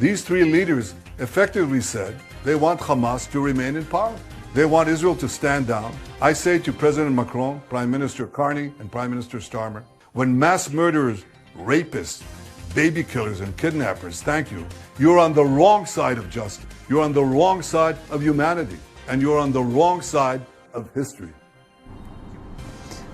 These 3 leaders effectively said they want Hamas to remain in power. They want Israel to stand down. I say to President Macron, Prime Minister Carney, and Prime Minister Starmer, when mass murderers, rapists, baby killers, and kidnappers thank you, you're on the wrong side of justice. You're on the wrong side of humanity. And you're on the wrong side of history.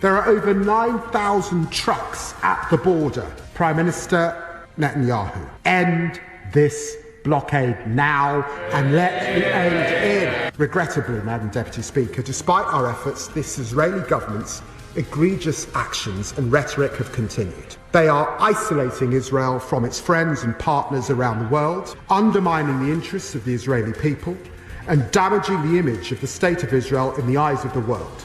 There are over 9,000 trucks at the border. Prime Minister Netanyahu, end this blockade now and let the end in. Regrettably, Madam Deputy Speaker, despite our efforts, this Israeli government's egregious actions and rhetoric have continued. They are isolating Israel from its friends and partners around the world, undermining the interests of the Israeli people, and damaging the image of the State of Israel in the eyes of the world.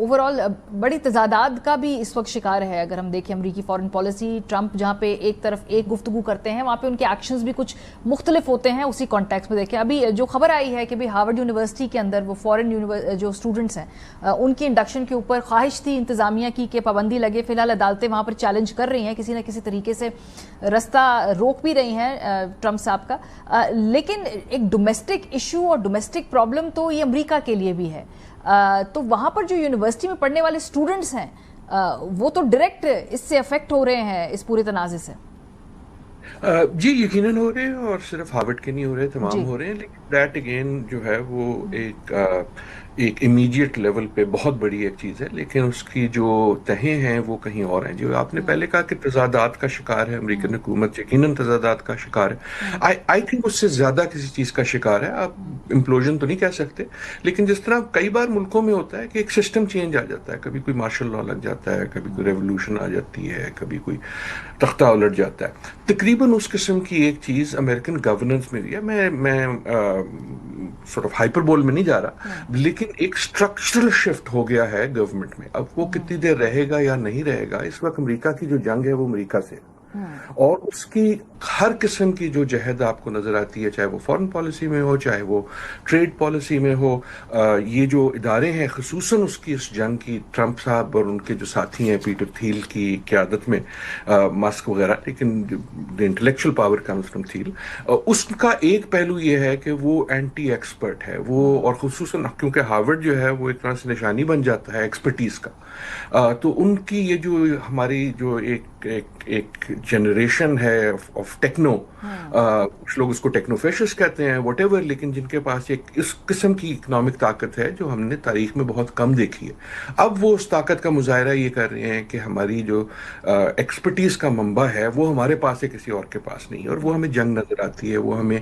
Over all بڑی تضادات کا بھی اس وقت شکار ہے. اگر ہم دیکھیں امریکی فارن پالیسی, ٹرمپ جہاں پہ ایک طرف ایک گفتگو کرتے ہیں وہاں پہ ان کے ایکشنز بھی کچھ مختلف ہوتے ہیں. اسی کانٹیکس میں دیکھیں ابھی جو خبر آئی ہے کہ بھی ہارورڈ یونیورسٹی کے اندر وہ فارن جو اسٹوڈنٹس ہیں ان کی انڈکشن کے اوپر خواہش تھی انتظامیہ کی کہ پابندی لگے. فی الحال عدالتیں وہاں پر چیلنج کر رہی ہیں, کسی نہ کسی طریقے سے رستہ روک بھی رہی ہیں ٹرمپ صاحب کا. لیکن ایک ڈومیسٹک ایشو اور ڈومیسٹک پرابلم تو یہ امریکہ کے لیے بھی ہے. تو وہاں پر جو یونیورسٹی میں پڑھنے والے اسٹوڈنٹس ہیں وہ تو ڈائریکٹ اس سے افیکٹ ہو رہے ہیں اس پورے تنازع سے. جی یقیناً ہو رہے ہیں, اور صرف ہارورڈ کے نہیں ہو رہے, تمام ہو رہے ہیں. لیکن دیٹ اگین جو ہے وہ ایک امیڈیٹ لیول پہ بہت بڑی ایک چیز ہے, لیکن اس کی جو تہیں ہیں وہ کہیں اور ہیں. جو آپ نے پہلے کہا کہ تضادات کا شکار ہے امریکن حکومت, یقیناً تضادات کا شکار ہے. آئی تھنک اس سے زیادہ کسی چیز کا شکار ہے. آپ امپلوژن تو نہیں کہہ سکتے, لیکن جس طرح کئی بار ملکوں میں ہوتا ہے کہ ایک سسٹم چینج آ جاتا ہے, کبھی کوئی مارشل لا لگ جاتا ہے, کبھی کوئی ریولوشن آ جاتی ہے, کبھی کوئی تختہ الٹ جاتا ہے. تقریباً اس قسم کی ایک چیز امریکن گورننس میں بھی ہے. میں سورٹ آف ہائپر بول میں نہیں جا رہا, لیکن ایک اسٹرکچرل شفٹ ہو گیا ہے گورنمنٹ میں. اب وہ کتنی دیر رہے گا یا نہیں رہے گا, اس وقت امریکہ کی جو جنگ ہے وہ امریکہ سے, اور اس کی ہر قسم کی جو جہد آپ کو نظر آتی ہے, چاہے وہ فارن پالیسی میں ہو, چاہے وہ ٹریڈ پالیسی میں ہو. یہ جو ادارے ہیں خصوصاً اس کی اس جنگ کی, ٹرمپ صاحب اور ان کے جو ساتھی ہیں پیٹر تھیل کی قیادت میں, ماسک وغیرہ, لیکن دی انٹلیکچوئل پاور کمز فرام تھیل. اس کا ایک پہلو یہ ہے کہ وہ اینٹی ایکسپرٹ ہے وہ, اور خصوصاً کیونکہ ہارورڈ جو ہے وہ ایک طرح سے نشانی بن جاتا ہے ایکسپرٹیز کا. تو ان کی یہ جو ہماری جو ایک جنریشن ہے آف ٹیکنو, کچھ لوگ اس کو ٹیکنو فیشسٹ کہتے ہیں واٹ ایور, لیکن جن کے پاس ایک اس قسم کی اکنامک طاقت ہے جو ہم نے تاریخ میں بہت کم دیکھی ہے. اب وہ اس طاقت کا مظاہرہ یہ کر رہے ہیں کہ ہماری جو ایکسپرٹیز کا منبع ہے وہ ہمارے پاس ہے, کسی اور کے پاس نہیں, اور وہ ہمیں جنگ نظر آتی ہے, وہ ہمیں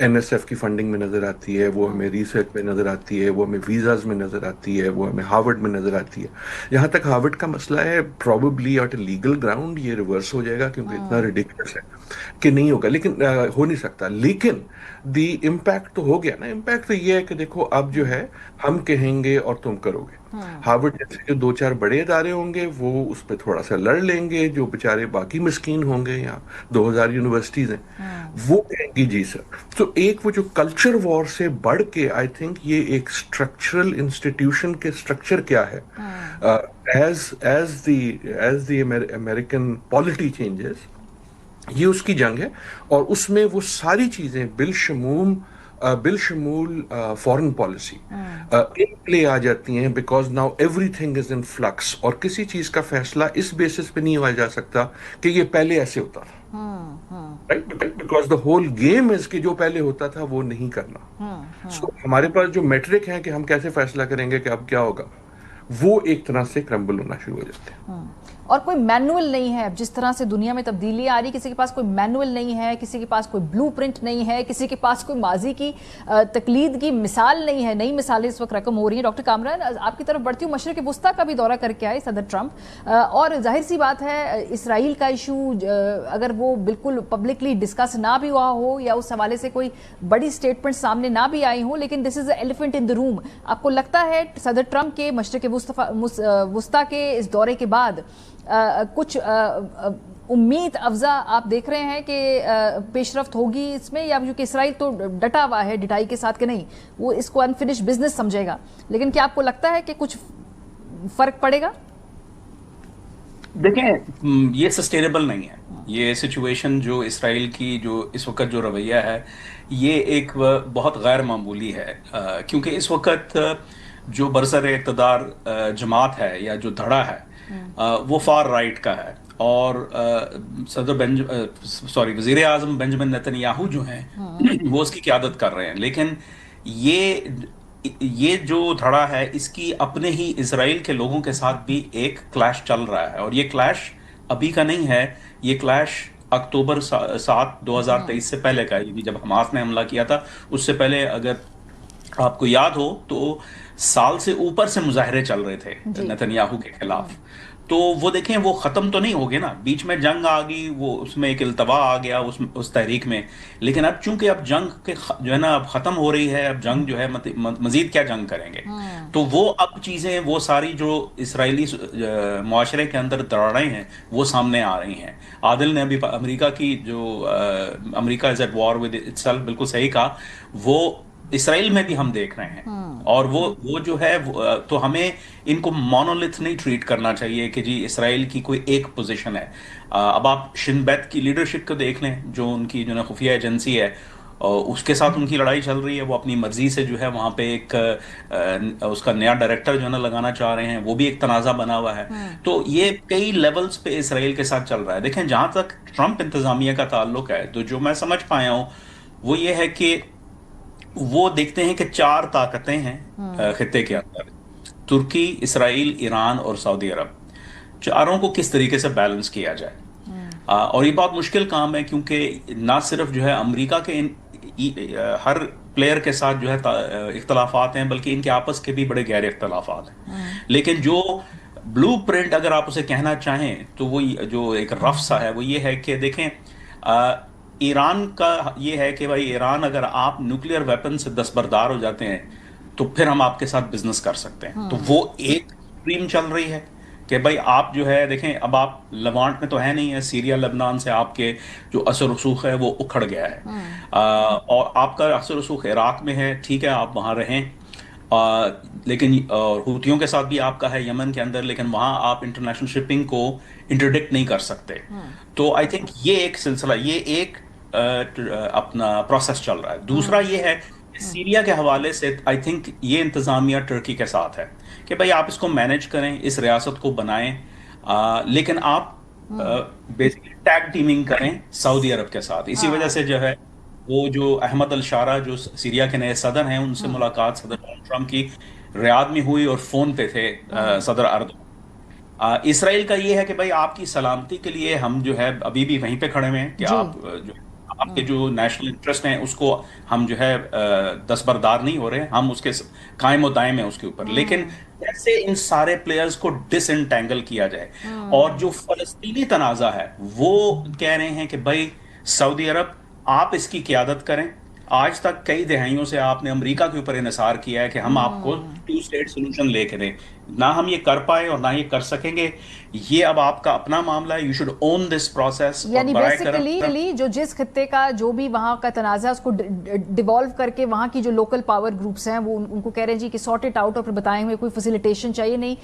NSF کی فنڈنگ میں نظر آتی ہے, وہ ہمیں ریسرچ میں نظر آتی ہے, وہ ہمیں ویزاز میں نظر آتی ہے, وہ ہمیں ہارورڈ میں نظر آتی ہے. یہاں تک ہارورڈ کا مسئلہ ہے probably at a legal ground یہ ریورس ہو جائے گا, کیونکہ اتنا ریڈیکولس ہے کہ نہیں ہوگا, لیکن ہو نہیں سکتا. لیکن دی امپیکٹ تو ہو گیا نا. امپیکٹ تو یہ ہے کہ دیکھو اب جو ہے ہم کہیں گے اور تم کرو گے. ہارورڈ جیسے جو 2-4 بڑے ادارے ہوں گے وہ اس پہ تھوڑا سا لڑ لیں گے, جو بیچارے باقی مسکین ہوں گے, یا 2000 یونیورسٹیز ہیں وہ کہیں گی جی سر. تو ایک وہ جو کلچر وار سے بڑھ کے آئی تھنک یہ ایک اسٹرکچرل انسٹیٹیوشن کے اسٹرکچر کیا ہے, ایز دی امریکن پالیٹی چینجز, یہ اس کی جنگ ہے. اور اس میں وہ ساری چیزیں بالشمول فارن پالیسی ان پلے آ جاتی ہیں, because now everything is in flux, اور کسی چیز کا فیصلہ اس بیسس پہ نہیں ہوا جا سکتا کہ یہ پہلے ایسے ہوتا تھا, because the whole game is کہ جو پہلے ہوتا تھا وہ نہیں کرنا. سو ہمارے پاس جو میٹرک ہیں کہ ہم کیسے فیصلہ کریں گے کہ اب کیا ہوگا, وہ ایک طرح سے کرمبل ہونا شروع ہو جاتے ہیں. اور کوئی مینول نہیں ہے. جس طرح سے دنیا میں تبدیلی آ رہی, کسی کے پاس کوئی مینول نہیں ہے, کسی کے پاس کوئی بلو پرنٹ نہیں ہے, کسی کے پاس کوئی ماضی کی تقلید کی مثال نہیں ہے. نئی مثالیں اس وقت رقم ہو رہی ہیں. ڈاکٹر کامران, آپ کی طرف بڑھتی ہوں, مشرق وسطیٰ کا بھی دورہ کر کے آئے صدر ٹرمپ, اور ظاہر سی بات ہے اسرائیل کا ایشو اگر وہ بالکل پبلکلی ڈسکس نہ بھی ہوا ہو یا اس حوالے سے کوئی بڑی اسٹیٹمنٹ سامنے نہ بھی آئی ہوں, لیکن دس از اے ایلیفنٹ ان دا روم. آپ کو لگتا ہے صدر ٹرمپ کے مشرق وسطیٰ کے اس دورے کے بعد کچھ امید افزا آپ دیکھ رہے ہیں کہ پیش رفت ہوگی اس میں, یا کیونکہ اسرائیل تو ڈٹا ہوا ہے ڈٹائی کے ساتھ کہ نہیں وہ اس کو انفنش بزنس سمجھے گا, لیکن کیا آپ کو لگتا ہے کہ کچھ فرق پڑے گا؟ دیکھیں یہ سسٹینیبل نہیں ہے. یہ سچویشن جو اسرائیل کی جو اس وقت جو رویہ ہے یہ ایک بہت غیر معمولی ہے, کیونکہ اس وقت جو برسر اقتدار جماعت ہے یا جو دھڑا ہے وہ فار رائٹ کا ہے, اور وزیر اعظم بنجمن نیتن یاہو جو ہیں وہ اس کی قیادت کر رہے ہیں. لیکن یہ جو دھڑا ہے اس کی اپنے ہی اسرائیل کے لوگوں کے ساتھ بھی ایک کلیش چل رہا ہے, اور یہ کلیش ابھی کا نہیں ہے, یہ کلیش اکتوبر 7 2023 سے پہلے کا, یعنی جب حماس نے حملہ کیا تھا اس سے پہلے اگر آپ کو یاد ہو تو سال سے اوپر سے مظاہرے چل رہے تھے نیتن یاہو کے خلاف. تو وہ دیکھیں وہ ختم تو نہیں ہو گیا نا, بیچ میں جنگ آ گئی, وہ اس میں ایک التوا آ گیا اس تحریک میں, لیکن اب چونکہ اب جنگ کے جو ہے نا اب ختم ہو رہی ہے, اب جنگ جو ہے مزید کیا جنگ کریں گے, تو وہ اب چیزیں وہ ساری جو اسرائیلی معاشرے کے اندر دراڑیں ہیں وہ سامنے آ رہی ہیں. عادل نے ابھی امریکہ کی جو America is at war with itself بالکل صحیح کہا, وہ اسرائیل میں بھی ہم دیکھ رہے ہیں. اور وہ جو ہے تو ہمیں ان کو مونولتھ نہیں ٹریٹ کرنا چاہیے کہ جی اسرائیل کی کوئی ایک پوزیشن ہے. اب آپ شن بیت کی لیڈرشپ کو دیکھ لیں, جو ان کی جو ہے خفیہ ایجنسی ہے, اس کے ساتھ ان کی لڑائی چل رہی ہے. وہ اپنی مرضی سے جو ہے وہاں پہ ایک اس کا نیا ڈائریکٹر جو ہے نا لگانا چاہ رہے ہیں, وہ بھی ایک تنازع بنا ہوا ہے. تو یہ کئی لیولز پہ اسرائیل کے ساتھ چل رہا ہے. دیکھیں جہاں تک ٹرمپ انتظامیہ کا تعلق ہے, تو جو میں سمجھ پایا ہوں وہ یہ ہے کہ وہ دیکھتے ہیں کہ 4 طاقتیں ہیں خطے کے اندر, ترکی, اسرائیل, ایران اور سعودی عرب. چاروں کو کس طریقے سے بیلنس کیا جائے, اور یہ بہت مشکل کام ہے, کیونکہ نہ صرف جو ہے امریکہ کے ہر پلیئر کے ساتھ جو ہے اختلافات ہیں, بلکہ ان کے آپس کے بھی بڑے گہرے اختلافات ہیں. لیکن جو بلو پرنٹ اگر آپ اسے کہنا چاہیں تو وہ جو ایک رف سا ہے وہ یہ ہے کہ دیکھیں ایران کا یہ ہے کہ بھائی ایران اگر آپ نیوکلیئر ویپن سے دستبردار ہو جاتے ہیں تو پھر ہم آپ کے ساتھ بزنس کر سکتے ہیں. تو وہ ایک اسٹریم چل رہی ہے کہ بھائی آپ جو ہے دیکھیں اب آپ لیوانٹ میں تو ہے نہیں ہے, سیریا لبنان سے آپ کے جو اثر رسوخ ہے وہ اکھڑ گیا ہے, اور آپ کا اثر رسوخ عراق میں ہے, ٹھیک ہے آپ وہاں رہیں, لیکن حوتیوں کے ساتھ بھی آپ کا ہے یمن کے اندر, لیکن وہاں آپ انٹرنیشنل شپنگ کو انٹرڈکٹ نہیں کر سکتے. تو آئی تھنک یہ ایک سلسلہ, یہ ایک اپنا پروسیس چل رہا ہے. دوسرا یہ ہے سیریا کے حوالے سے آئی تھنک یہ انتظامیہ ٹرکی کے ساتھ ہے کہ بھائی آپ اس کو مینج کریں, اس ریاست کو بنائیں, لیکن آپ بیسیکلی ٹیگ ٹیمنگ کریں سعودی عرب کے ساتھ. اسی وجہ سے جو ہے وہ جو احمد الشارہ جو سیریا کے نئے صدر ہیں, ان سے ملاقات صدر ڈونلڈ ٹرمپ کی ریاض میں ہوئی اور فون پہ تھے صدر اردوغان. اسرائیل کا یہ ہے کہ بھائی آپ کی سلامتی کے لیے ہم جو ہے ابھی بھی وہیں پہ کھڑے ہوئے ہیں کہ آپ کے جو نیشنل انٹرسٹ ہیں اس کو ہم جو ہے دستبردار نہیں ہو رہے, ہم اس کے قائم و دائم ہیں اس کے اوپر. لیکن کیسے ان سارے پلیئرز کو ڈس انٹینگل کیا جائے, اور جو فلسطینی تنازع ہے وہ کہہ رہے ہیں کہ بھائی سعودی عرب آپ اس کی قیادت کریں. آج تک کئی دہائیوں سے آپ نے امریکہ کے اوپر انحصار کیا ہے کہ ہم آپ کو 2 اسٹیٹ سولوشن لے کے دیں, نہ ہم یہ کر پائے اور نہ یہ کر سکیں گے. یہ اب آپ کا اپنا معاملہ ہے, you should own this process. یعنی بیسیکلی جو جس خطے کا جو بھی وہاں کا تنازع اس کو ڈیوالو کر کے وہاں کی جو لوکل پاور گروپس ہیں وہ ان کو کہہ رہے ہیں جی کہ سارٹ اٹ آؤٹ, اور پھر بتائیں ہوئے کوئی فیسیلیٹیشن چاہیے نہیں.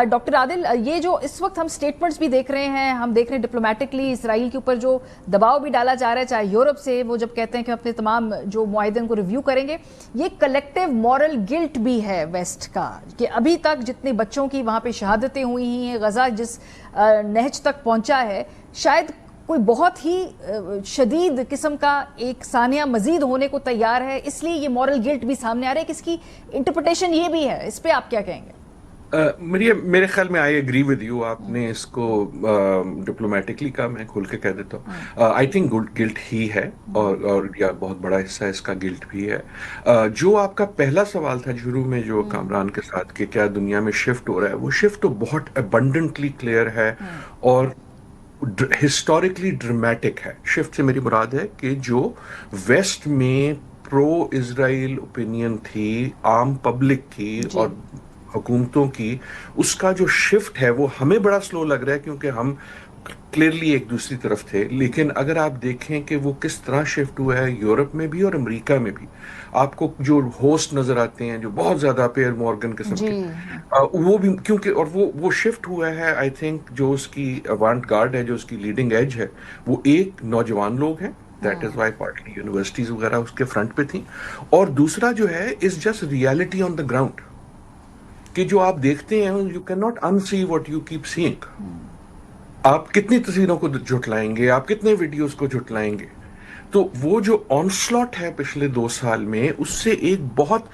ڈاکٹر عادل, یہ جو اس وقت ہم اسٹیٹمنٹس بھی دیکھ رہے ہیں, ہم دیکھ رہے ہیں ڈپلومیٹکلی اسرائیل کے اوپر جو دباؤ بھی ڈالا جا رہا ہے چاہے یورپ سے, وہ جب کہتے ہیں کہ اپنے تمام جو معاہدے کو ریویو کریں گے, یہ کلیکٹیو مورل گلٹ بھی ہے ویسٹ کا کہ ابھی تک جتنے بچوں کی وہاں پہ شہادتیں ہوئی ہیں, غزہ جس نہج تک پہنچا ہے, شاید کوئی بہت ہی شدید قسم کا ایک ثانیہ مزید ہونے کو تیار ہے, اس لیے یہ مورل گلٹ بھی سامنے آ رہا ہے کہ اس کی انٹرپریٹیشن یہ بھی ہے. اس پہ آپ کیا کہیں گے؟ میرے خیال میں آئی ایگری ود یو. آپ نے اس کو ڈپلومیٹکلی کہا, میں کھول کے کہہ دیتا ہوں. آئی تھنک گلٹ ہی ہے, اور یا بہت بڑا حصہ اس کا گلٹ بھی ہے. جو آپ کا پہلا سوال تھا شروع میں جو کامران کے ساتھ کہ کیا دنیا میں شفٹ ہو رہا ہے, وہ شفٹ تو بہت ابنڈنٹلی کلیئر ہے اور ہسٹوریکلی ڈرامیٹک ہے. شفٹ سے میری مراد ہے کہ جو ویسٹ میں پرو اسرائیل اوپینین تھی عام پبلک کی اور حکومتوں کی, اس کا جو شفٹ ہے وہ ہمیں بڑا سلو لگ رہا ہے کیونکہ ہم کلیئرلی ایک دوسری طرف تھے. لیکن اگر آپ دیکھیں کہ وہ کس طرح شفٹ ہوا ہے یورپ میں بھی اور امریکہ میں بھی, آپ کو جو ہوسٹ نظر آتے ہیں جو بہت زیادہ پیئر مورگن قسم کے, وہ بھی کیونکہ اور وہ شفٹ ہوا ہے. آئی تھنک جو اس کی اوانٹ گارڈ ہے, جو اس کی لیڈنگ ایج ہے, وہ ایک نوجوان لوگ ہیں. That is why partly universities وغیرہ اس کے فرنٹ پہ تھیں. اور دوسرا جو ہے is just reality on the ground کہ جو آپ دیکھتے ہیں you can not unsee what you keep seeing. آپ کتنی تصویروں کو جھٹلائیں گے, آپ کتنے ویڈیوز کو جھٹلائیں گے. تو وہ جو آن سلاٹ ہے پچھلے 2 سال میں, اس سے ایک بہت,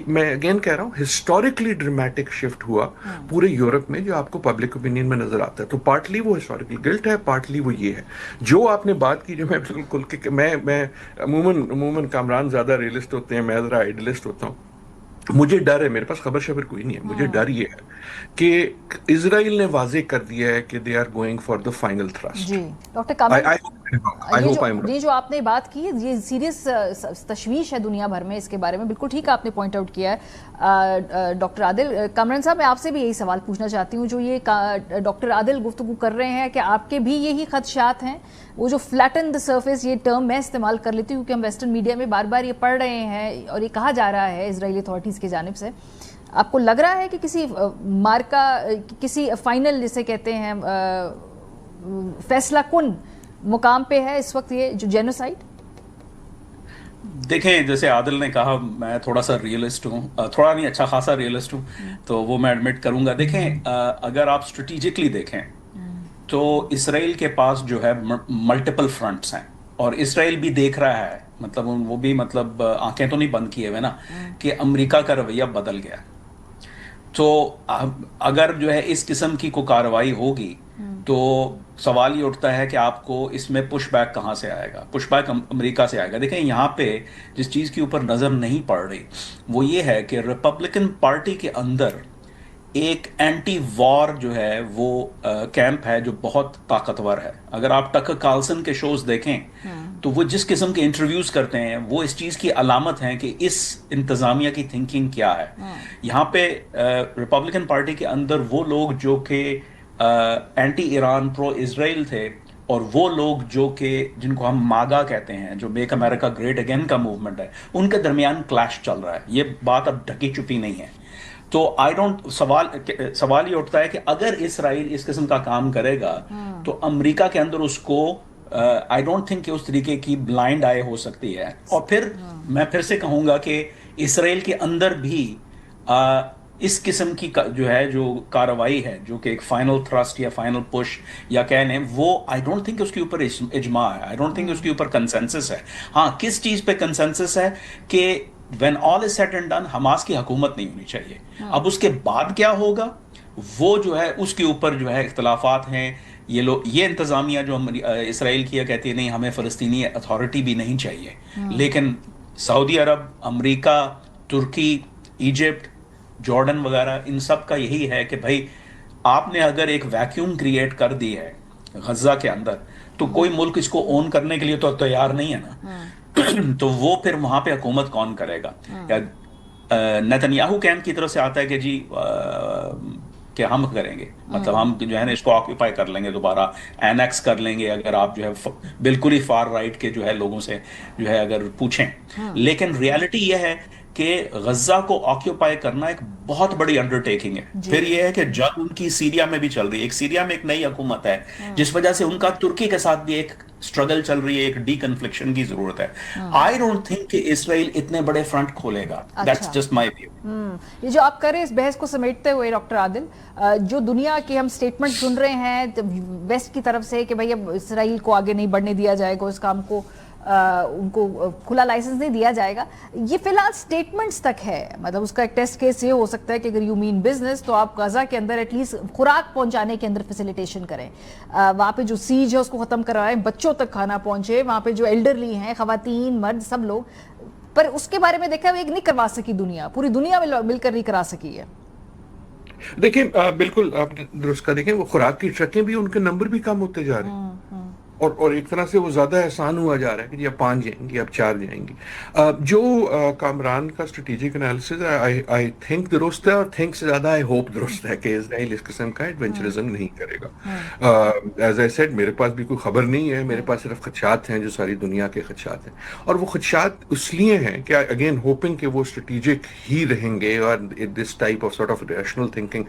میں اگین کہہ رہا ہوں, ہسٹوریکلی ڈرامیٹک شفٹ ہوا پورے یورپ میں جو آپ کو پبلک اوپینین میں نظر آتا ہے. تو پارٹلی وہ ہسٹوریکل گلٹ ہے, پارٹلی وہ یہ ہے جو آپ نے بات کی, جو میں بالکل کہ میں عموماً کامران زیادہ ریئلسٹ ہوتے ہیں, میں ذرا آئیڈلسٹ ہوتا ہوں. مجھے ڈر ہے, میرے پاس خبر شبر کوئی نہیں ہے, مجھے ڈر یہ ہے کہ اسرائیل نے واضح کر دیا ہے کہ they are going for the final thrust. جی ڈاکٹر کامل, یہ جو آپ نے بات کی یہ سیریس تشویش ہے دنیا بھر میں اس کے بارے میں, بالکل ٹھیک آپ نے پوائنٹ آؤٹ کیا ہے. ڈاکٹر عادل کامران صاحب, میں آپ سے بھی یہی سوال پوچھنا چاہتی ہوں, جو یہ ڈاکٹر عادل گفتگو کر رہے ہیں کہ آپ کے بھی یہی خدشات ہیں, وہ جو فلیٹن دا سرفیس, یہ ٹرم میں استعمال کر لیتی ہوں کیونکہ ہم ویسٹرن میڈیا میں بار بار یہ پڑھ رہے ہیں اور یہ کہا جا رہا ہے اسرائیلی اتھارٹیز کی جانب سے, آپ کو لگ رہا ہے کہ کسی مارکا, کسی فائنل جسے کہتے ہیں فیصلہ کن مقام پہ ہے اس وقت یہ جو جینوسائیڈ؟ دیکھیں جیسے عادل نے کہا, میں تھوڑا سا ریئلسٹ ہوں, تھوڑا نہیں اچھا خاصا ریئلسٹ ہوں, تو وہ میں ایڈمٹ کروں گا. دیکھیں اگر آپ اسٹریٹجکلی دیکھیں تو اسرائیل کے پاس جو ہے ملٹیپل فرنٹس ہیں, اور اسرائیل بھی دیکھ رہا ہے, مطلب وہ بھی مطلب آنکھیں تو نہیں بند کیے ہوئے نا کہ امریکہ کا رویہ بدل گیا. تو اگر جو ہے اس قسم کی کوئی کارروائی ہوگی تو سوال یہ اٹھتا ہے کہ آپ کو اس میں پش بیک کہاں سے آئے گا؟ پش بیک امریکہ سے آئے گا. دیکھیں یہاں پہ جس چیز کے اوپر نظر نہیں پڑ رہی وہ یہ ہے کہ ریپبلکن پارٹی کے اندر ایک اینٹی وار جو ہے وہ کیمپ ہے جو بہت طاقتور ہے. اگر آپ ٹکر کارلسن کے شوز دیکھیں تو وہ جس قسم کے انٹرویوز کرتے ہیں وہ اس چیز کی علامت ہیں کہ اس انتظامیہ کی تھنکنگ کیا ہے. یہاں پہ ریپبلکن پارٹی کے اندر وہ لوگ جو کہ اینٹی ایران پرو اسرائیل تھے, اور وہ لوگ جو کہ جن کو ہم ماگا کہتے ہیں, جو میک امریکہ گریٹ اگین کا موومنٹ ہے, ان کے درمیان کلیش چل رہا ہے. یہ بات اب ڈھکی چھپی نہیں ہے. تو سوال یہ اٹھتا ہے کہ اگر اسرائیل اس قسم کا کام کرے گا تو امریکہ کے اندر اس کو آئی ڈونٹ تھنک کہ اس طریقے کی بلائنڈ آئی ہو سکتی ہے. اور پھر میں پھر سے کہوں گا کہ اسرائیل کے اندر بھی اس قسم کی جو ہے جو کارروائی ہے, جو کہ ایک فائنل تھرسٹ یا فائنل پش یا کہنے, وہ آئی ڈونٹ تھنک اس کے اوپر اجماع ہے, آئی ڈونٹ تھنک اس کے اوپر کنسنسس ہے. ہاں کس چیز پہ کنسنسس ہے کہ when all is said and done Hamas کی حکومت نہیں ہونی چاہیے. اب اس کے بعد کیا ہوگا وہ جو ہے اس کے اوپر جو ہے اختلافات ہیں. یہ لوگ, یہ انتظامیہ جو اسرائیل کی کہتی ہے نہیں ہمیں فلسطینی اتھارٹی بھی نہیں چاہیے, لیکن سعودی عرب, امریکہ, ترکی, ایجپٹ, جارڈن وغیرہ, ان سب کا یہی ہے کہ بھائی آپ نے اگر ایک ویکیوم کریٹ کر دی ہے غزہ کے اندر تو کوئی ملک اس کو اون کرنے کے لیے تو تیار نہیں ہے نا. تو وہ پھر وہاں پہ حکومت کون کرے گا؟ نیتنیاہو کیمپ کی طرف سے آتا ہے کہ جی کہ ہم کریں گے, مطلب ہم جو ہے نا اس کو آکوپائی کر لیں گے, دوبارہ اینیکس کر لیں گے, اگر آپ جو ہے بالکل ہی فار رائٹ کے جو ہے لوگوں سے جو ہے اگر پوچھیں. لیکن ریالٹی یہ ہے کہ غزہ کو آکیوپائی کرنا ایک بہت بڑی انڈرٹیکنگ ہے. پھر یہ ہے کہ جنگ ان کی سیریا میں بھی چل رہی ہے, ایک سیریا میں ایک نئی حکومت ہے جس وجہ سے ان کا ترکی کے ساتھ بھی ایک اسٹرگل چل رہی ہے, ایک ڈی کنفلکشن کی ضرورت ہے. آئی ڈونٹ تھنک کہ اسرائیل اتنے بڑے فرنٹ کھولے گا. That's just my view. یہ جو آپ کر رہے ہیں اس بحث کو سمیٹتے ہوئے ڈاکٹر عادل, جو دنیا کے ہم اسٹیٹمنٹ سن رہے ہیں ویسٹ کی طرف سے کہ بھائی اب اسرائیل کو آگے نہیں بڑھنے دیا جائے گا, اس کام کو ان کو کھلا لائسنس نہیں دیا جائے گا, یہ فی الحال اسٹیٹمنٹس تک ہے. مطلب اس کا ایک ٹیسٹ کیس یہ ہو سکتا ہے کہ اگر یو مین بزنس تو آپ غزہ کے اندر ایٹ لیسٹ خوراک پہنچانے کے اندر فیسیلیٹیشن کریں, وہاں پہ جو سیج ہے اس کو ختم کروائیں, بچوں تک کھانا پہنچے, وہاں پہ جو ایلڈرلی ہیں, خواتین, مرد, سب لوگ. پر اس کے بارے میں دیکھا ایک نہیں کروا سکی دنیا, پوری دنیا مل کر نہیں کرا سکی ہے. دیکھیں بالکل آپ نے درست کہا. دیکھیں وہ خوراک کی ٹرکیں بھی ان کے نمبر بھی کم ہوتے جا رہے ہیں, اور ایک طرح سے وہ زیادہ احسان ہوا جا رہا ہے کہ جی اب 5 جائیں گی, اب 4 جائیں گی. جو کامران کا اسٹریٹجک انالیسز ہے آئی تھنک درست ہے, اور تھنک سے زیادہ آئی ہوپ درست ہے کہ اسرائیل اس قسم کا ایڈونچرزم نہیں کرے گا. ایز آئی سیڈ میرے پاس بھی کوئی خبر نہیں ہے, میرے پاس صرف خدشات ہیں جو ساری دنیا کے خدشات ہیں, اور وہ خدشات اس لیے ہیں کہ اگین ہوپنگ کہ وہ اسٹریٹجک ہی رہیں گے اور this type of sort of rational thinking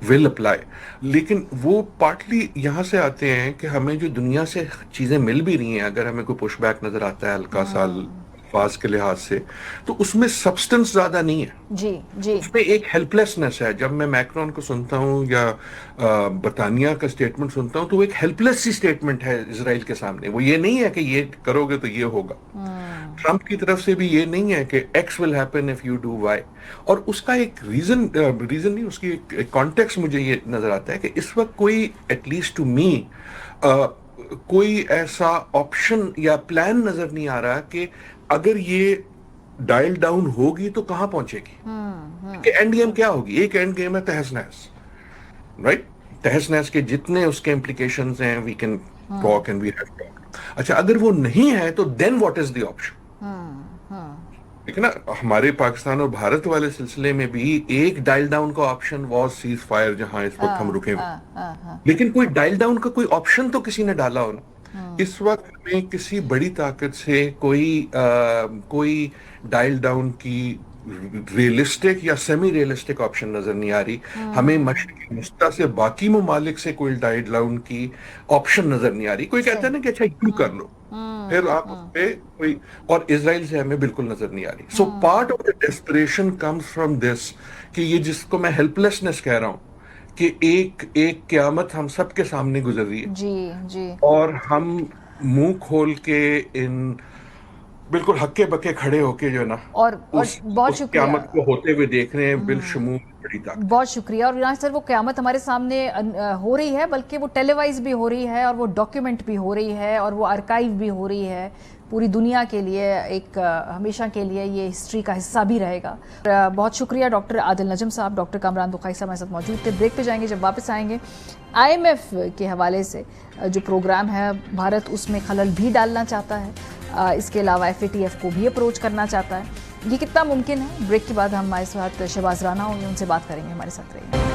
will apply. لیکن وہ پارٹلی یہاں سے آتے ہیں کہ ہمیں جو دنیا سے چیزیں مل بھی رہی ہیں, اگر ہمیں کوئی پش بیک نظر آتا ہے ہلکا سا الفاظ کے لحاظ سے, تو اس میں سبسٹنس زیادہ نہیں ہے. اس میں ایک ہیلپ لیسنس ہے. جب میں میکرون کو سنتا ہوں یا برطانیہ کا اسٹیٹمنٹ سنتا ہوں تو وہ ایک ہیلپ لیس سی اسٹیٹمنٹ ہے اسرائیل کے سامنے. وہ یہ نہیں ہے کہ یہ کرو گے تو یہ ہوگا. ٹرمپ کی طرف سے بھی یہ نہیں ہے کہ X will happen if you do Y. اور اس کا ایک ریزن نہیں, اس کی ایک کانٹیکسٹ مجھے یہ نظر آتا ہے کہ اس وقت کوئی ایٹ لیسٹ ٹو می کوئی ایسا آپشن یا پلان نظر نہیں آ رہا کہ اگر یہ ڈائل ڈاؤن ہوگی تو کہاں پہنچے گی؟ کہ اینڈ گیم کیا ہوگی؟ ایک اینڈ گیم ہے تہس نہس، رائٹ؟ تہس نہس کے جتنے اس کے امپلیکیشنز ہیں we can talk and we have talk. اچھا اگر وہ نہیں ہے تو دین واٹ از دی آپشن؟ لیکن نا ہمارے پاکستان اور بھارت والے سلسلے میں بھی ایک ڈائل ڈاؤن کا آپشن واز سیز فائر جہاں اس وقت ہم رکے ہوئے، لیکن کوئی ڈائل ڈاؤن کا کوئی آپشن تو کسی نے ڈالا ہو نا. اس وقت ہمیں کسی بڑی طاقت سے کوئی ڈائل ڈاؤن کی ریئلسٹک یا سیمی ریئلسٹک آپشن نظر نہیں آ رہی. ہمیں مشرق وسطیٰ سے باقی ممالک سے کوئی ڈائل ڈاؤن کی آپشن نظر نہیں آ رہی. کوئی کہتا ہے نا کہ اچھا یوں کر لو، پھر آپ اس پہ کوئی، اور اسرائیل سے ہمیں بالکل نظر نہیں آ رہی. So part of the desperation comes from this, کہ یہ جس کو میں ہیلپ لیسنس کہہ رہا ہوں کہ ایک قیامت ہم سب کے سامنے گزر رہی ہے جی اور ہم منہ کھول کے ان بالکل ہکے بکے کھڑے ہو کے جو ہے نا اور بہت شکریہ، قیامت کو ہوتے ہوئے دیکھ رہے ہیں بالشمول بڑی طاقت. بہت شکریہ. اور یہاں سر وہ قیامت ہمارے سامنے ہو رہی ہے، بلکہ وہ ٹیلی وائز بھی ہو رہی ہے اور وہ ڈاکیومنٹ بھی ہو رہی ہے اور وہ آرکائیو بھی ہو رہی ہے. پوری دنیا کے لیے ایک ہمیشہ کے لیے یہ ہسٹری کا حصہ بھی رہے گا. بہت شکریہ ڈاکٹر عادل نجم صاحب. ڈاکٹر کامران بخاری صاحب ہمارے ساتھ موجود تھے. بریک پہ جائیں گے. جب واپس آئیں گے IMF کے حوالے سے جو پروگرام ہے بھارت اس میں خلل بھی ڈالنا چاہتا ہے، اس کے علاوہ FATF کو بھی اپروچ کرنا چاہتا ہے. یہ کتنا ممکن ہے؟ بریک کے بعد ہم ہمارے ساتھ شہباز رانا ہوں گے، ان سے بات کریں گے. ہمارے ساتھ رہیے.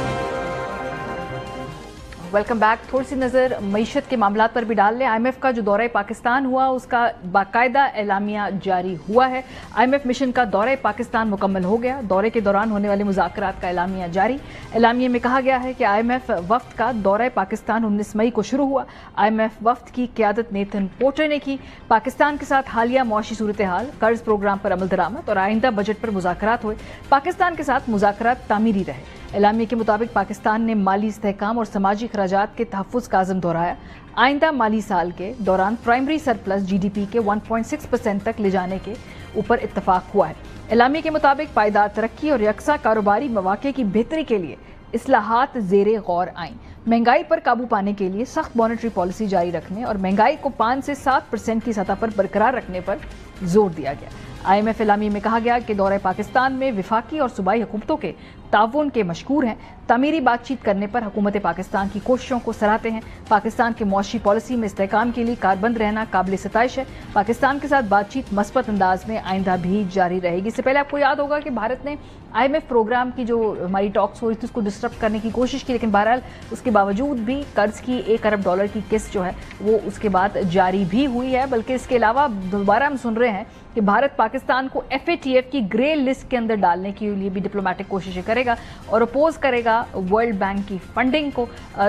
Welcome back. تھوڑی سی نظر معیشت کے معاملات پر بھی ڈال لیں. IMF کا جو دورہ پاکستان ہوا اس کا باقاعدہ اعلامیہ جاری ہوا ہے. IMF مشن کا دورہ پاکستان مکمل ہو گیا. دورے کے دوران ہونے والے مذاکرات کا اعلامیہ جاری. اعلامیے میں کہا گیا ہے کہ IMF وفد کا دورہ پاکستان 19 مئی کو شروع ہوا. IMF وفد کی قیادت نیتھن پورٹر نے کی. پاکستان کے ساتھ حالیہ معاشی صورتحال، قرض پروگرام پر عمل درآمد اور آئندہ بجٹ پر مذاکرات ہوئے. پاکستان کے ساتھ مذاکرات تعمیری رہے. اعلامیے کے مطابق پاکستان نے مالی استحکام اور سماجی اخراجات کے تحفظ کا عزم دہرایا. آئندہ مالی سال کے دوران پرائمری سرپلس GDP کے 1.6% تک لے جانے کے اوپر اتفاق ہوا ہے. اعلامیے کے مطابق پائیدار ترقی اور یکساں کاروباری مواقع کی بہتری کے لیے اصلاحات زیر غور آئیں. مہنگائی پر قابو پانے کے لیے سخت مانیٹری پالیسی جاری رکھنے اور مہنگائی کو 5 سے 7% کی سطح پر برقرار رکھنے پر زور دیا گیا. IMF اعلامیے میں کہا گیا کہ دورہ پاکستان میں وفاقی اور صوبائی حکومتوں کے تعاون کے مشکور ہیں. تعمیری بات چیت کرنے پر حکومت پاکستان کی کوششوں کو سراہتے ہیں. پاکستان کے معاشی پالیسی میں استحکام کے لیے کاربند رہنا قابل ستائش ہے. پاکستان کے ساتھ بات چیت مثبت انداز میں آئندہ بھی جاری رہے گی. اس سے پہلے آپ کو یاد ہوگا کہ بھارت نے IMF پروگرام کی جو ہماری ٹاکس ہو رہی تھی اس کو ڈسٹرب کرنے کی کوشش کی، لیکن بہرحال اس کے باوجود بھی قرض کی $1 ارب کی قسط جو ہے وہ اس کے بعد جاری بھی ہوئی ہے. بلکہ اس کے علاوہ دوبارہ ہم سن رہے ہیں کہ بھارت پاکستان کو FATF کی گرے لسٹ کے اندر ڈالنے کے لیے بھی ڈپلومیٹک کوششیں کرے گا اور اپوز کرے گا ورلڈ بینک کی فنڈنگ کو.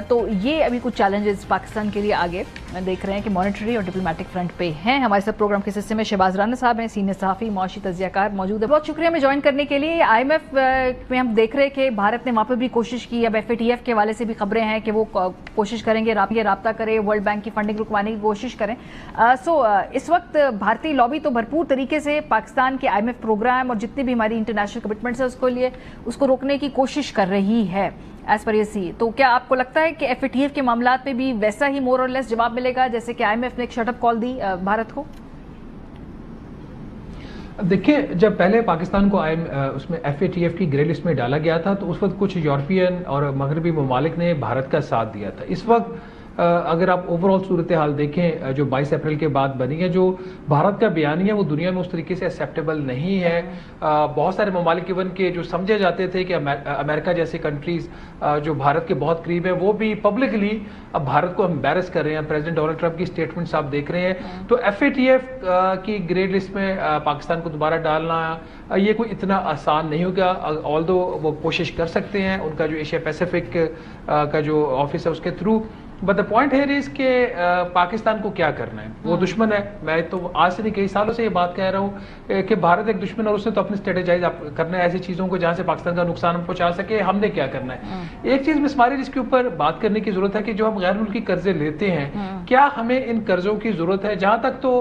تو یہ ابھی کچھ چیلنجز پاکستان کے لیے آگے دیکھ رہے ہیں کہ مانیٹری اور ڈپلومیٹک فرنٹ پہ ہیں. ہمارے ساتھ پروگرام کے حصے میں شہباز رانا صاحب ہیں، سینئر صحافی، معاشی تجزیہ کار موجود ہے. بہت شکریہ ہمیں جوائن کرنے کے لیے. IMF میں ہم دیکھ رہے کہ بھارت نے وہاں پہ بھی کوشش کی. اب FATF کے حوالے سے بھی خبریں ہیں کہ وہ کوشش کریں گے، رابطہ کرے، ورلڈ بینک کی فنڈنگ رکوانے کی کوشش کریں. اس وقت بھارتی لابی تو بھرپور طریقے سے پاکستان کے IMF پروگرام اور جتنی بھی ہماری انٹرنیشنل کمٹمنٹس ہیں اس کو روکنے کی کوشش کر رہی ہے ایز پر سی. تو کیا آپ کو لگتا ہے کہ FATF کے معاملات میں بھی ویسا ہی مور اور لیس جواب ملے گا جیسے کہ IMF نے ایک شٹ اپ کال دی بھارت کو؟ دیکھیں، جب پہلے پاکستان کو اس میں FATF کی گرے لسٹ میں ڈالا گیا تھا تو اس وقت کچھ یورپین اور مغربی ممالک نے بھارت کا ساتھ دیا تھا. اس وقت اگر آپ اوور آل صورتحال دیکھیں جو 22 اپریل کے بعد بنی ہے، جو بھارت کا بیانیہ وہ دنیا میں اس طریقے سے ایکسیپٹیبل نہیں ہے. بہت سارے ممالک ایون کے جو سمجھے جاتے تھے کہ امریکہ جیسے کنٹریز جو بھارت کے بہت قریب ہے وہ بھی پبلکلی اب بھارت کو امبیرس کر رہے ہیں. پریزیڈنٹ ڈونلڈ ٹرمپ کی سٹیٹمنٹس آپ دیکھ رہے ہیں. تو FATF کی گرے لسٹ میں پاکستان کو دوبارہ ڈالنا یہ کوئی اتنا آسان نہیں ہوگا. آلدو وہ کوشش کر سکتے ہیں ان کا جو ایشیا پیسیفک کا جو آفس ہے اس کے through. But the point here is کہ پاکستان کو کیا کرنا ہے. وہ دشمن ہے. میں تو آج سے نہیں کئی سالوں سے یہ بات کہہ رہا ہوں کہ بھارت ایک دشمن اور اس نے تو اپنی اسٹریٹجائز کرنا ہے ایسی چیزوں کو جہاں سے پاکستان کا نقصان پہنچا سکے. ہم نے کیا کرنا ہے؟ ایک چیز مس ماری جس کے اوپر بات کرنے کی ضرورت ہے کہ جو ہم غیر ملکی قرضے لیتے ہیں کیا ہمیں ان قرضوں کی ضرورت ہے؟ جہاں تک تو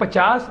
50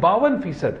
52%।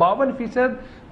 52%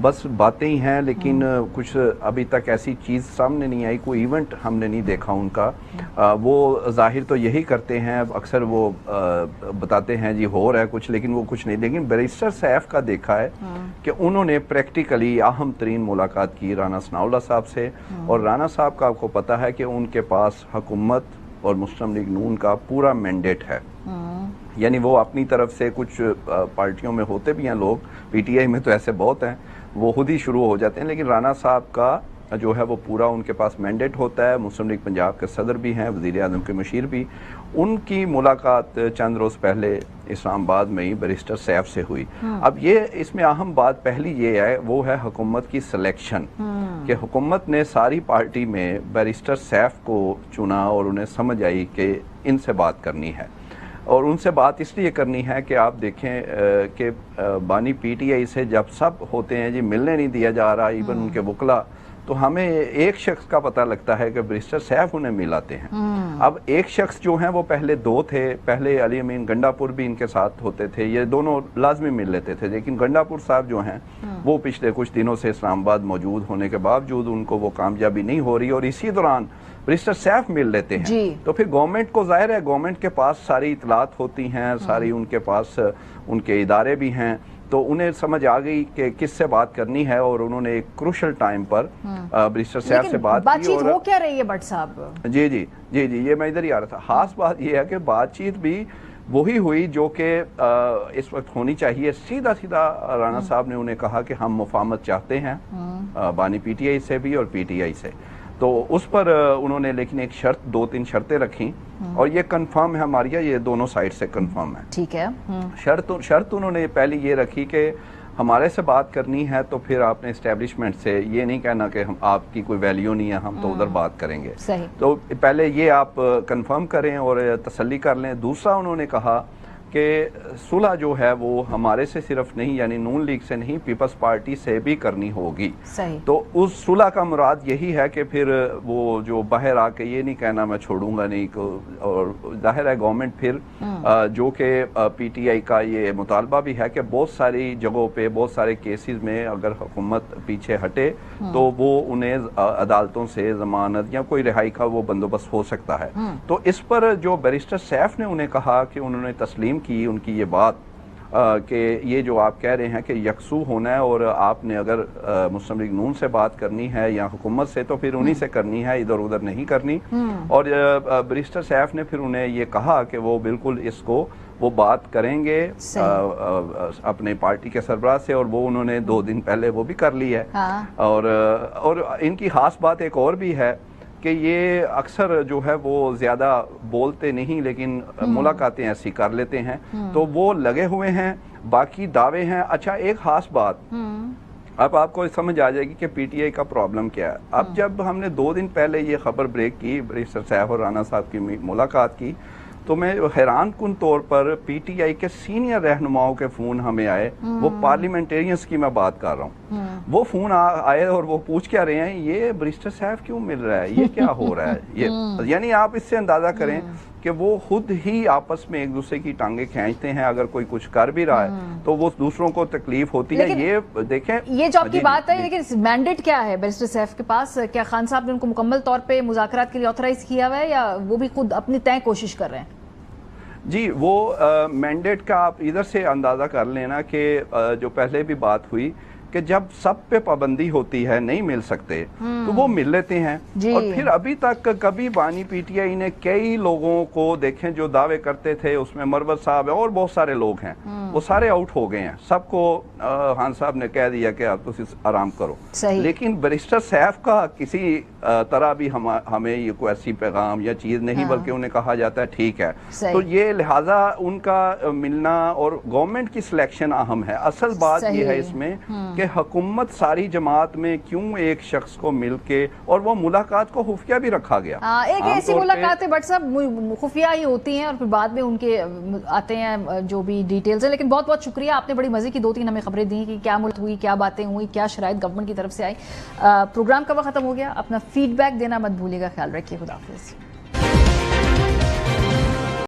بس باتیں ہی ہیں، لیکن کچھ ابھی تک ایسی چیز سامنے نہیں آئی، کوئی ایونٹ ہم نے نہیں دیکھا ان کا. وہ ظاہر تو یہی کرتے ہیں اکثر، وہ بتاتے ہیں جی ہو رہا ہے کچھ، لیکن وہ کچھ نہیں. لیکن بیرسٹر سیف کا دیکھا ہے کہ انہوں نے پریکٹیکلی اہم ترین ملاقات کی رانا ثناءاللہ صاحب سے، اور رانا صاحب کا آپ کو پتہ ہے کہ ان کے پاس حکومت اور مسلم لیگ نون کا پورا مینڈیٹ ہے. یعنی وہ اپنی طرف سے، کچھ پارٹیوں میں ہوتے بھی ہیں لوگ، پی ٹی آئی میں تو ایسے بہت ہیں، وہ خود ہی شروع ہو جاتے ہیں، لیکن رانا صاحب کا جو ہے وہ پورا ان کے پاس مینڈیٹ ہوتا ہے. مسلم لیگ پنجاب کے صدر بھی ہیں، وزیر اعظم کے مشیر بھی. ان کی ملاقات چند روز پہلے اسلام آباد میں ہی بیرسٹر سیف سے ہوئی. اب یہ اس میں اہم بات پہلی یہ ہے، وہ ہے حکومت کی سلیکشن، کہ حکومت نے ساری پارٹی میں بیرسٹر سیف کو چنا، اور انہیں سمجھ آئی کہ ان سے بات کرنی ہے. اور ان سے بات اس لیے کرنی ہے کہ آپ دیکھیں کہ بانی پی ٹی آئی سے جب سب ہوتے ہیں جی ملنے نہیں دیا جا رہا، ایون ان کے وکلا، تو ہمیں ایک شخص کا پتہ لگتا ہے کہ بیرسٹر سیف انہیں ملاتے ہیں. اب ایک شخص جو ہیں وہ پہلے دو تھے، پہلے علی امین گنڈاپور بھی ان کے ساتھ ہوتے تھے، یہ دونوں لازمی مل لیتے تھے، لیکن گنڈاپور صاحب جو ہیں وہ پچھلے کچھ دنوں سے اسلام آباد موجود ہونے کے باوجود ان کو وہ کامیابی نہیں ہو رہی، اور اسی دوران بیرسٹر سیف مل لیتے ہیں. تو پھر گورنمنٹ کو ظاہر ہے، گورنمنٹ کے پاس ساری اطلاعات ہوتی ہیں، ساری ان کے پاس ان کے ادارے بھی ہیں، تو انہیں سمجھ آ گئی کہ کس سے بات کرنی ہے، اور انہوں نے ایک کروشل ٹائم پر بیرسٹر سیف سے بات کی. چیت ہو کیا رہی ہے بٹ صاحب؟ جی یہ میں ادھر ہی آ رہا تھا. خاص بات یہ ہے کہ بات چیت بھی وہی ہوئی جو کہ اس وقت ہونی چاہیے. سیدھا رانا صاحب نے انہیں کہا کہ ہم مفاہمت چاہتے ہیں بانی پی ٹی آئی سے بھی اور پی ٹی آئی سے. تو اس پر انہوں نے لیکن ایک شرط، 2-3 شرطیں رکھیں، اور یہ کنفرم ہے ہماریا، یہ دونوں سائڈ سے کنفرم ہے. ٹھیک ہے. شرط انہوں نے پہلی یہ رکھی کہ ہمارے سے بات کرنی ہے تو پھر آپ نے اسٹیبلشمنٹ سے یہ نہیں کہنا کہ آپ کی کوئی ویلیو نہیں ہے، ہم تو ادھر بات کریں گے. تو پہلے یہ آپ کنفرم کریں اور تسلی کر لیں. دوسرا انہوں نے کہا کہ صلح جو ہے وہ ہمارے سے صرف نہیں، یعنی نون لیگ سے نہیں، پیپلز پارٹی سے بھی کرنی ہوگی. تو اس صلح کا مراد یہی ہے کہ پھر وہ جو باہر آ کے یہ نہیں کہنا میں چھوڑوں گا نہیں، اور ظاہر ہے گورنمنٹ پھر جو کہ پی ٹی آئی کا یہ مطالبہ بھی ہے کہ بہت ساری جگہوں پہ، بہت سارے کیسز میں اگر حکومت پیچھے ہٹے تو وہ انہیں عدالتوں سے ضمانت یا کوئی رہائی کا وہ بندوبست ہو سکتا ہے. تو اس پر جو بیرسٹر سیف نے انہیں کہا کہ انہوں نے تسلیم کی ان کی یہ بات کہ یہ جو آپ کہہ رہے ہیں کہ یکسو ہونا ہے، اور آپ نے اگر مسلم لیگ نون سے بات کرنی ہے یا حکومت سے تو پھر انہی سے کرنی ہے، ادھر ادھر نہیں کرنی. اور بیرسٹر سیف نے پھر انہیں یہ کہا کہ وہ بالکل اس کو وہ بات کریں گے اپنے پارٹی کے سربراہ سے، اور وہ انہوں نے 2 دن پہلے وہ بھی کر لی ہے. اور ان کی خاص بات ایک اور بھی ہے کہ یہ اکثر جو ہے وہ زیادہ بولتے نہیں، لیکن ملاقاتیں ایسی کر لیتے ہیں، تو وہ لگے ہوئے ہیں. باقی دعوے ہیں. اچھا ایک خاص بات اب آپ کو سمجھ آ جائے گی کہ پی ٹی آئی کا پرابلم کیا ہے. اب جب ہم نے 2 دن پہلے یہ خبر بریک کی، بیرسٹر سیف اور رانا صاحب کی ملاقات کی، تو میں حیران کن طور پر پی ٹی آئی کے سینئر رہنماؤں کے فون ہمیں آئے، وہ پارلیمنٹیرینز کی میں بات کر رہا ہوں، وہ فون آئے اور وہ پوچھ کیا رہے ہیں یہ بیرسٹر صاحب کیوں مل رہا ہے، یہ کیا ہو رہا ہے. یہ یعنی آپ اس سے اندازہ کریں کہ وہ خود ہی آپس میں ایک دوسرے کی ٹانگیں کھینچتے ہیں. اگر کوئی کچھ کر بھی رہا ہے تو وہ دوسروں کو تکلیف ہوتی ہے. یہ دیکھیں، یہ جو آپ کی بات ہے، لیکن مینڈیٹ کیا ہے بیرسٹر سیف کے پاس؟ کیا خان صاحب نے ان کو مکمل طور پہ مذاکرات کے لیے آتھرائز کیا ہوا ہے، یا وہ بھی خود اپنی طے کوشش کر رہے ہیں؟ جی وہ مینڈیٹ کا آپ ادھر سے اندازہ کر لینا کہ جو پہلے بھی بات ہوئی کہ جب سب پہ پابندی ہوتی ہے، نہیں مل سکتے تو وہ مل لیتے ہیں. اور پھر ابھی تک کبھی بانی پی ٹی آئی نے کئی لوگوں کو دیکھیں جو دعوے کرتے تھے، اس میں مروت صاحب اور بہت سارے لوگ ہیں، وہ سارے آؤٹ ہو گئے ہیں. سب کو خان صاحب نے کہہ دیا کہ آپ تو آرام کرو. لیکن بیرسٹر سیف کا کسی طرح بھی ہمیں یہ کوئی ایسی پیغام یا چیز نہیں، بلکہ انہیں کہا جاتا ہے ٹھیک ہے. تو یہ لہٰذا ان کا ملنا اور گورنمنٹ کی سلیکشن اہم ہے. اصل بات یہ ہے اس میں کہ حکومت ساری جماعت میں کیوں ایک شخص کو مل کے، اور وہ ملاقات کو خفیہ بھی رکھا گیا. ایک ایسی ملاقاتیں بٹ صاحب خفیہ ہی ہوتی ہیں، اور پھر بعد میں ان کے آتے ہیں جو بھی ڈیٹیلز ہیں. لیکن بہت بہت شکریہ، آپ نے بڑی مزے کی 2-3 ہمیں خبریں دی کہ کیا ملک ہوئی، کیا باتیں ہوئی، کیا شرائط گورنمنٹ کی طرف سے آئی. پروگرام کا وقت ختم ہو گیا. اپنا فیڈ بیک دینا مت بھولیے گا. خیال رکھیے. خدا حافظ.